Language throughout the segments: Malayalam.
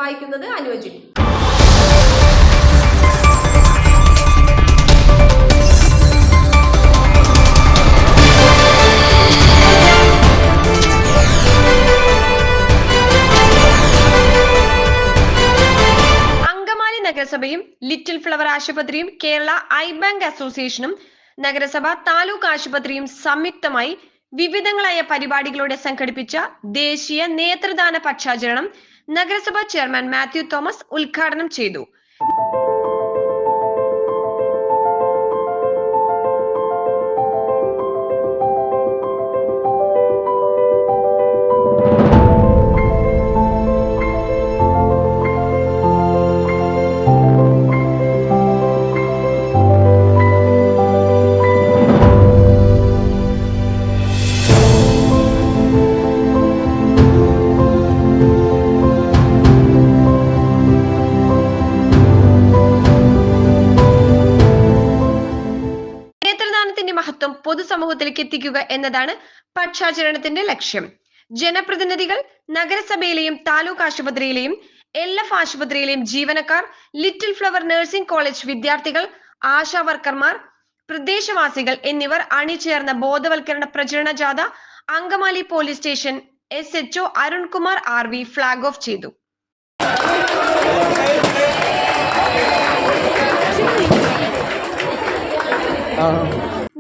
വായിക്കുന്നത് അനുജി. അങ്കമാലി നഗരസഭയും ലിറ്റിൽ ഫ്ലവർ ആശുപത്രിയും കേരള ഐ ബാങ്ക് അസോസിയേഷനും നഗരസഭ താലൂക്ക് ആശുപത്രിയും സംയുക്തമായി വിവിധങ്ങളായ പരിപാടികളോടെ സംഘടിപ്പിച്ച ദേശീയ നേത്രദാന പക്ഷാചരണം നഗരസഭാ ചെയർമാൻ മാത്യു തോമസ് ഉദ്ഘാടനം ചെയ്തു. മഹത്വം പൊതുസമൂഹത്തിലേക്ക് എത്തിക്കുക എന്നതാണ് പക്ഷാചരണത്തിന്റെ ലക്ഷ്യം. ജനപ്രതിനിധികൾ, നഗരസഭയിലെയും താലൂക്ക് ആശുപത്രിയിലെയും LF ആശുപത്രിയിലെയും ജീവനക്കാർ, ലിറ്റിൽ ഫ്ലവർ നഴ്സിംഗ് കോളേജ് വിദ്യാർത്ഥികൾ, ആശാ വർക്കർമാർ, പ്രദേശവാസികൾ എന്നിവർ അണിചേർന്ന ബോധവൽക്കരണ പ്രചരണ ജാഥ Angamaly police station SHO Arunkumar RV flag off ചെയ്തു.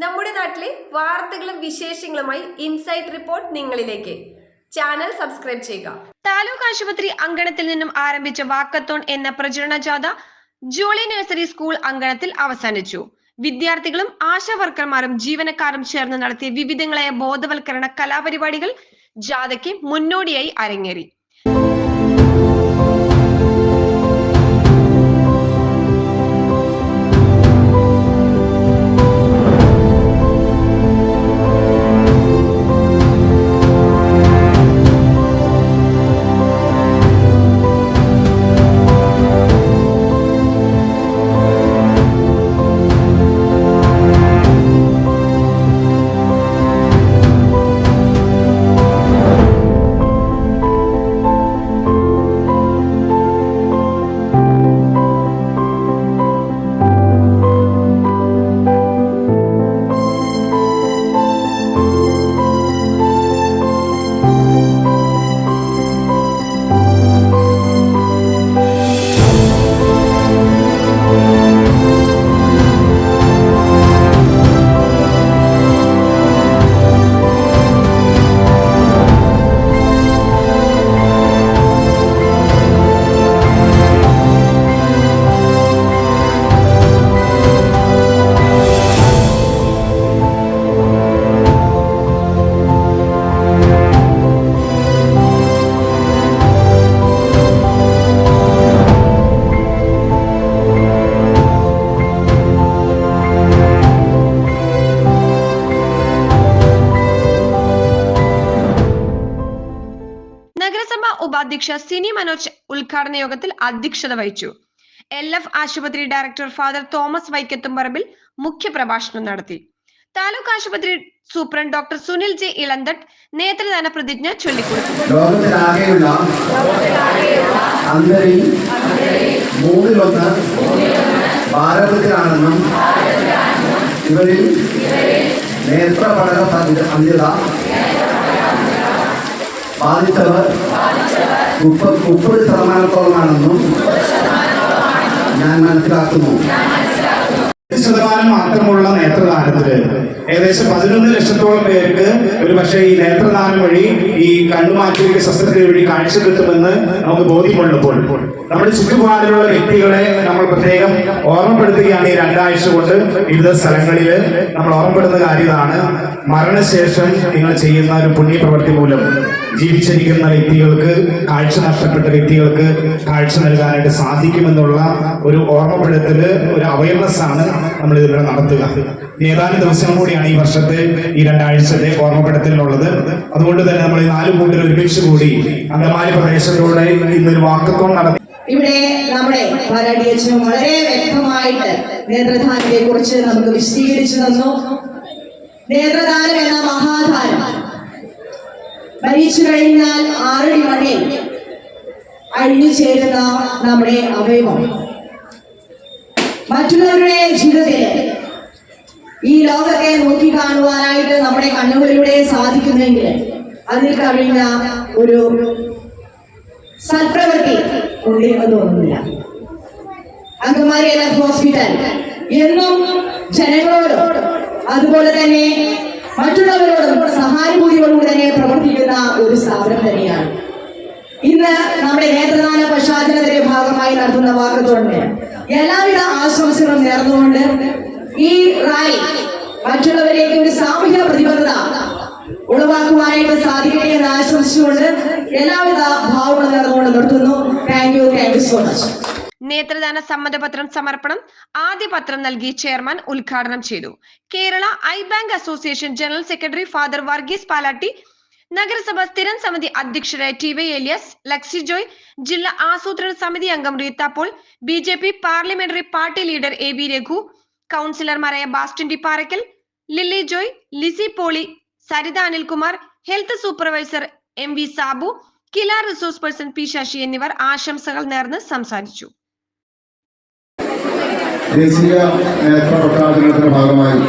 നമ്മുടെ നാട്ടിലെ വാർത്തകളും വിശേഷങ്ങളുമായി ഇൻസൈറ്റ് റിപ്പോർട്ട് നിങ്ങളിലേക്ക്. ചാനൽ സബ്സ്ക്രൈബ് ചെയ്യുക. താലൂക്ക് ആശുപത്രി അങ്കണത്തിൽ നിന്നും ആരംഭിച്ച വാക്കത്തോൺ എന്ന പ്രചരണ ജാഥ ജോളി നഴ്സറി സ്കൂൾ അങ്കണത്തിൽ അവസാനിച്ചു. വിദ്യാർത്ഥികളും ആശാ വർക്കർമാരും ജീവനക്കാരും ചേർന്ന് നടത്തിയ വിവിധങ്ങളായ ബോധവൽക്കരണ കലാപരിപാടികൾ ജാഥയ്ക്ക് മുന്നോടിയായി അരങ്ങേറി. നഗരസഭാ ഉപാധ്യക്ഷ സിനി മനോജ് ഉദ്ഘാടന യോഗത്തിൽ അധ്യക്ഷത വഹിച്ചു. LF ആശുപത്രി ഡയറക്ടർ ഫാദർ തോമസ് വൈക്കത്തുംപറമ്പിൽ മുഖ്യപ്രഭാഷണം നടത്തി. താലൂക്ക് ആശുപത്രി superintendent doctor Sunil J Ilanthatt നേത്രദാന പ്രതിജ്ഞ ചൊല്ലിക്കൊടുത്തു. ഇവരിൽ നേത്രപടക അന്ധത ബാധിച്ചവർ 30% ഞാൻ മനസ്സിലാക്കുന്നു. മാത്രമുള്ള നേത്രദാനത്തില് ഏകദേശം 11 ലക്ഷത്തോളം പേർക്ക് ഒരു പക്ഷേ ഈ നേത്രദാനം വഴി ഈ കണ്ണുമാറ്റിയുടെ ശസ്ത്രക്രിയ വഴി കാഴ്ച കിട്ടുമെന്ന് നമുക്ക് ബോധ്യമുള്ളപ്പോൾ നമ്മുടെ ചുറ്റുപാടിലുള്ള വ്യക്തികളെ നമ്മൾ പ്രത്യേകം ഓർമ്മപ്പെടുത്തുകയാണ്. ഈ 2 ആഴ്ച കൊണ്ട് വിവിധ സ്ഥലങ്ങളിൽ നമ്മൾ ഓർമ്മപ്പെടുന്ന കാര്യമാണ്, മരണശേഷം നിങ്ങൾ ചെയ്യുന്ന ഒരു പുണ്യപ്രവൃത്തി മൂലം ജീവിച്ചിരിക്കുന്ന വ്യക്തികൾക്ക്, കാഴ്ച നഷ്ടപ്പെട്ട വ്യക്തികൾക്ക് കാഴ്ച നൽകാനായിട്ട് സാധിക്കുമെന്നുള്ള ഒരു ഓർമ്മപ്പെടുത്തല്, ഒരു അവയർനെസ് ആണ് നമ്മൾ ഇതിലൂടെ നടത്തുക. ഏതാനും ദിവസം കൂടിയാണ് ഈ വർഷത്തെ ഈ 2 ആഴ്ചത്തെ ഓർമ്മപ്പെടുത്തലിനുള്ളത്. അതുകൊണ്ട് തന്നെ നമ്മൾ ഈ 4 കൂട്ടർ ഒരുമിച്ച് കൂടി അങ്കമാലി പ്രദേശത്തോടെ ഇന്നൊരു വാക്കത്തോൺ നടത്തി. ഇവിടെ നമ്മുടെ DHO വളരെ വ്യക്തമായിട്ട് നേത്രദാനത്തെ കുറിച്ച് നമുക്ക് വിശദീകരിച്ചു തന്നു. നേത്രദാനം എന്ന മഹാദാനം മരിച്ചു കഴിഞ്ഞാൽ 6 മണിയിൽ അഴിഞ്ഞു ചേരുന്ന നമ്മുടെ അവയവം മറ്റുള്ളവരുടെ ജീവിതത്തിൽ ഈ ലോകത്തെ നോക്കി കാണുവാനായിട്ട് നമ്മുടെ കണ്ണുകളിലൂടെ സാധിക്കുന്നെങ്കിൽ അതിൽ കഴിയുന്ന ഒരു സൽപ്രവൃത്തി ഉള്ളിൽ തോന്നുന്നില്ല. അങ്കമാലി ഹോസ്പിറ്റൽ എന്നും ജനങ്ങളോടും അതുപോലെ തന്നെ മറ്റുള്ളവരോടും സഹാനുഭൂതിയോടുകൂടി തന്നെ പ്രവർത്തിക്കുന്ന ഒരു സ്ഥാപനം തന്നെയാണ്. ഇന്ന് നമ്മുടെ നേത്രദാന പശ്ചാത്തലത്തിന്റെ ഭാഗമായി നടത്തുന്ന വാക്കത്തോടെ എല്ലാവിധ ആശംസകളും നേർന്നുകൊണ്ട് ഈ റാലി മറ്റുള്ളവരിലേക്ക് ഒരു സാമൂഹിക പ്രതിബദ്ധത ഉളവാക്കുവാനായിട്ട് സാധിക്കട്ടെ എന്ന് ആശംസിച്ചുകൊണ്ട് എല്ലാവിധ ഭാവങ്ങളും നേർന്നുകൊണ്ട് നിർത്തുന്നു. Thank you so much. നേത്രദാന സമ്മതപത്രം സമർപ്പണം ആദ്യ പത്രം നൽകി ചെയർമാൻ ഉദ്ഘാടനം ചെയ്തു. Kerala eye bank association general secretary father Varghese Palatty, നഗരസഭ സ്ഥിരം സമിതി അധ്യക്ഷരായ T Y Elias, Laxy Joy, ജില്ലാ ആസൂത്രണ സമിതി അംഗം Reetha Paul, BJP parliamentary party leader AB Raghu, കൗൺസിലർമാരായ Bastin T Parackal, Lilly Joy, Lissy Poly, Saritha Anilkumar, health supervisor MV Sabu, Kila resource person P Sasi എന്നിവർ ആശംസകൾ നേർന്ന് സംസാരിച്ചു. ദേശീയ നേത്ര പ്രഖ്യാപനത്തിന്റെ ഭാഗമായി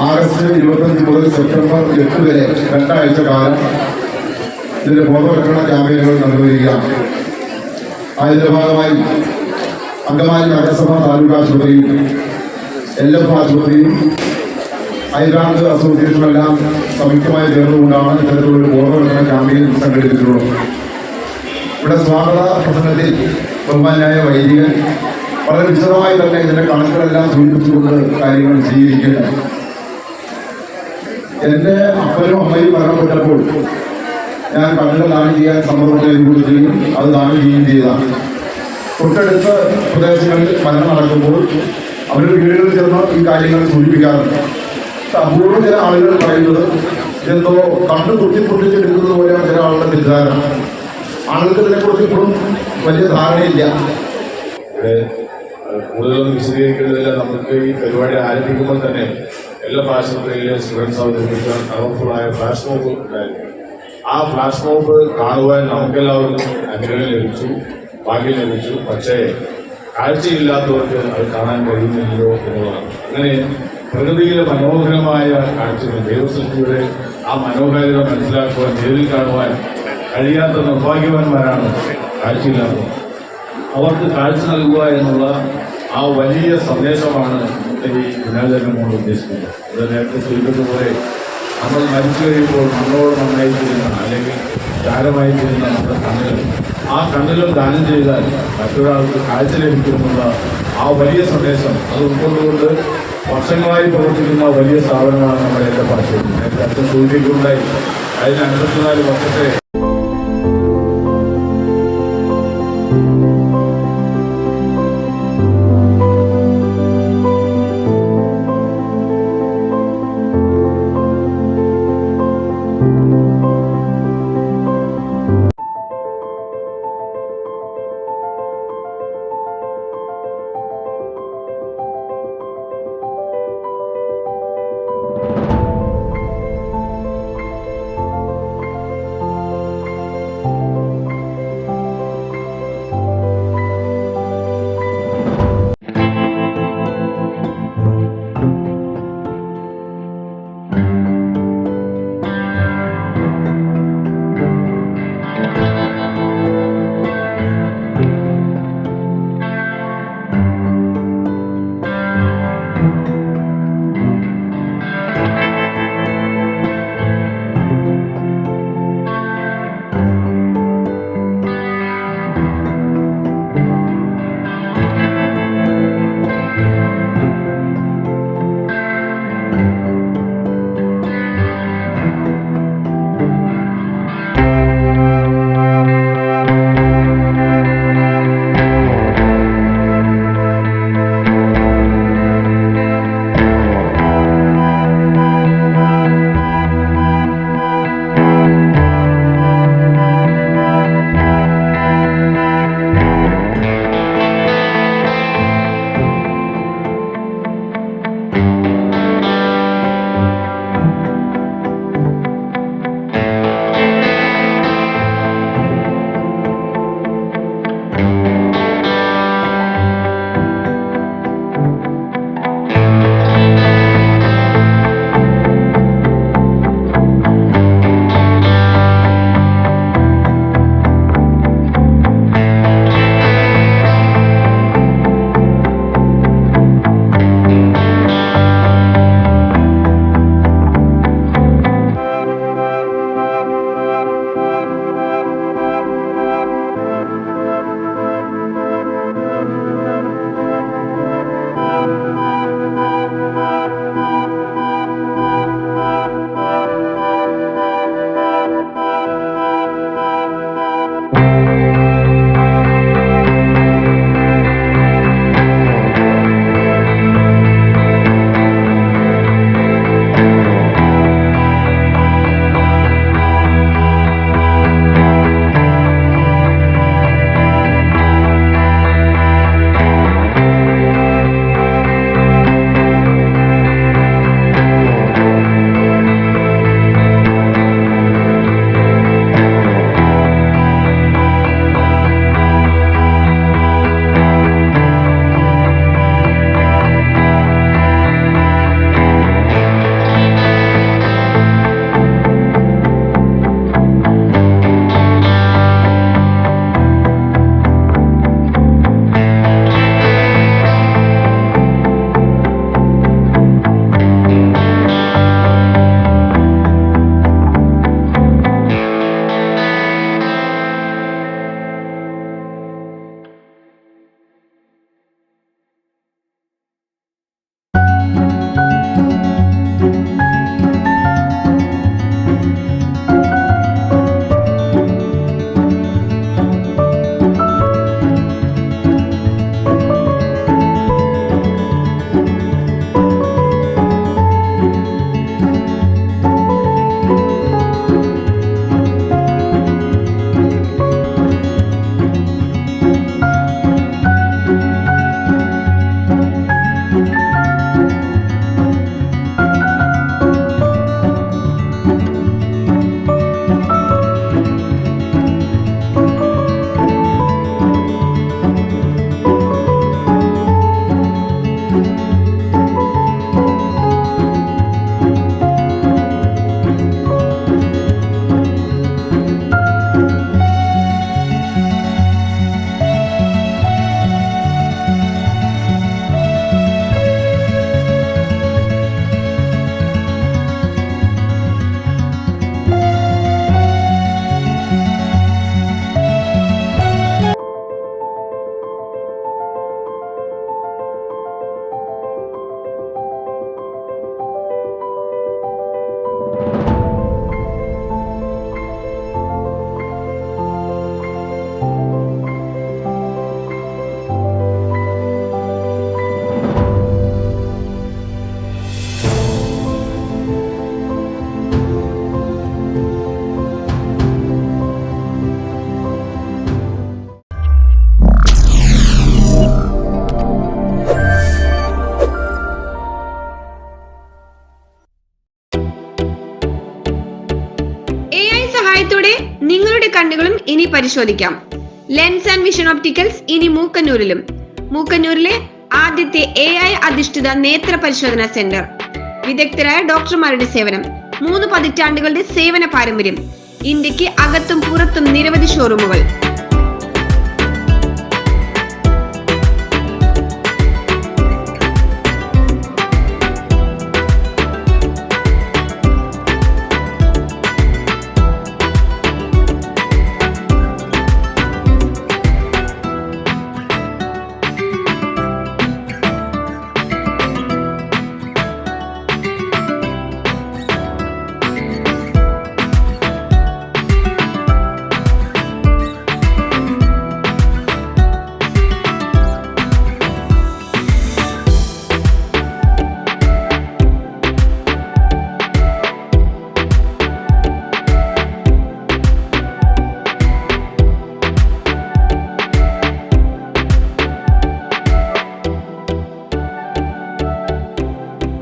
ആഗസ്റ്റ് 25 മുതൽ സെപ്റ്റംബർ 8 വരെ 2 ആഴ്ച കാലം ഇതിന്റെ ബോധവൽക്കരണ ക്യാമ്പയിനുകൾ നടന്നുവരികയാണ്. അതിന്റെ ഭാഗമായി അങ്കമാലി നഗരസഭ താലൂക്ക് ആശുപത്രിയും LF ആശുപത്രിയും ഐ ബാങ്ക് അസോസിയേഷനെല്ലാം സംയുക്തമായി ചേർന്നുകൊണ്ടാണ് ഇത്തരത്തിലുള്ള ബോധവൽക്കരണ ക്യാമ്പയിൻ സംഘടിപ്പിച്ചിട്ടുള്ളത്. ഇവിടെ സ്വാഗത പ്രസംഗത്തിൽ ബഹുമാനായ വൈദികൻ വളരെ വിശദമായി തന്നെ ഇതിന്റെ കണക്കുകളെല്ലാം സൂചിപ്പിച്ചുകൊണ്ട് കാര്യങ്ങൾ സ്വീകരിക്കുന്നത്. എൻ്റെ അപ്പനും അമ്മയും മരണപ്പെട്ടപ്പോൾ ഞാൻ കണ്ണുകൾ ദാനം ചെയ്യാൻ സമ്മർദ്ദം ഏർപ്പെടുത്തുകയും അത് ദാനം ചെയ്യുകയും ചെയ്തതാണ്. തൊട്ടടുത്ത പ്രദേശങ്ങളിൽ മരണം നടക്കുമ്പോൾ അവരുടെ വീടുകളിൽ ചെന്ന് ഈ കാര്യങ്ങൾ സൂചിപ്പിക്കാറുണ്ട്. അപൂർവം ചില ആളുകൾ പറയുന്നത് എന്തോ കണ്ണു പൊട്ടിച്ചെടുക്കുന്നത് പോലെയാണ് ചില ആളുകളുടെ തെറ്റിദ്ധാരണ. ആളുകൾക്ക് ഇതിനെക്കുറിച്ച് ഇപ്പോഴും വലിയ ധാരണയില്ല. കൂടുതലൊന്നും വിശദീകരിക്കുന്നതില്ല. നമുക്ക് ഈ പരിപാടി ആരംഭിക്കുമ്പോൾ തന്നെ എല്ലാ ആശുപത്രിയിലെ സ്റ്റുഡൻസ് അവതരിപ്പിച്ച കളർഫുള്ളായ ഫ്ലാഷ് മോബ് ഉണ്ടായിരുന്നു. ആ ഫ്ലാഷ് മോബ് കാണുവാൻ നമുക്കെല്ലാവർക്കും അനുഗ്രഹം ലഭിച്ചു, ഭാഗ്യം ലഭിച്ചു. പക്ഷേ കാഴ്ചയില്ലാത്തവർക്ക് അത് കാണാൻ കഴിയുന്നില്ലല്ലോ എന്നുള്ളതാണ്. അങ്ങനെ പ്രകൃതിയിലെ മനോഹരമായ കാഴ്ചകൾ, ദൈവസൃഷ്ടിയുടെ ആ മനോഹാരിത മനസ്സിലാക്കുവാൻ, നേരിൽ കാണുവാൻ കഴിയാത്ത നിർഭാഗ്യവാന്മാരാണ് കാഴ്ചയില്ലാത്തവർ. അവർക്ക് കാഴ്ച നൽകുക എന്നുള്ള ആ വലിയ സന്ദേശമാണ് ഈ ദിനാചരണം കൊണ്ട് ഉദ്ദേശിക്കുന്നത്. അത് നേരത്തെ സൂചിപ്പിച്ചതുപോലെ നമ്മൾ മരിച്ചു കഴിയുമ്പോൾ നമ്മളോട് നന്നായിത്തീരുന്ന അല്ലെങ്കിൽ ദാനമായിത്തീരുന്ന നമ്മുടെ കണ്ണുകൾ, ആ കണ്ണുകൾ ദാനം ചെയ്താൽ മറ്റൊരാൾക്ക് കാഴ്ച ലഭിക്കുമെന്നുള്ള ആ വലിയ സന്ദേശം അത് ഉൾക്കൊണ്ടുകൊണ്ട് വർഷങ്ങളായി പ്രവർത്തിക്കുന്ന വലിയ സ്ഥാപനമാണ് നമ്മുടെ എല്ലാ ഭാഷയിൽ. നേരത്തെ അച്ഛൻ സൂചിപ്പിക്കുകയുണ്ടായി. അതിന് 54 വർഷത്തെ ഇനി പരിശോധിക്കാം. ലെൻസ് ആൻഡ് വിഷൻ ഓപ്റ്റിക്കൽസ് ഇനി മൂക്കന്നൂരിലും. മൂക്കന്നൂരിലെ ആദ്യത്തെ AI അധിഷ്ഠിത നേത്ര പരിശോധനാ സെന്റർ. വിദഗ്ധരായ ഡോക്ടർമാരുടെ സേവനം. 3 പതിറ്റാണ്ടുകളുടെ സേവന പാരമ്പര്യം. ഇന്ത്യക്ക് അകത്തും പുറത്തും നിരവധി ഷോറൂമുകൾ.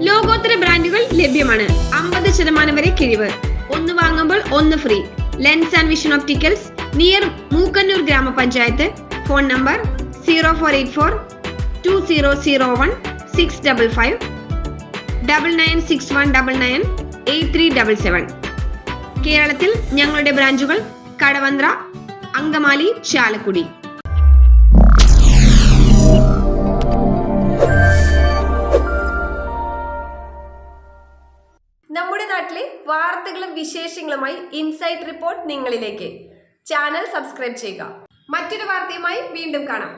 ലോകോത്തര ബ്രാൻഡുകൾ ലഭ്യമാണ്. 50% വരെ കിഴിവ്. 1 വാങ്ങുമ്പോൾ 1 free. Lens and vision opticals near Mookkannoor ഗ്രാമപഞ്ചായത്ത്. Phone number 0484 2001 655 996199 8377. കേരളത്തിൽ ഞങ്ങളുടെ ബ്രാഞ്ചുകൾ കടവന്ത്ര, അങ്കമാലി, ചാലക്കുടി. നമ്മുടെ നാട്ടിലെ വാർത്തകളും വിശേഷങ്ങളുമായി ഇൻസൈറ്റ് റിപ്പോർട്ട് നിങ്ങളിലേക്ക്. ചാനൽ സബ്സ്ക്രൈബ് ചെയ്യുക. മറ്റൊരു വാർത്തയുമായി വീണ്ടും കാണാം.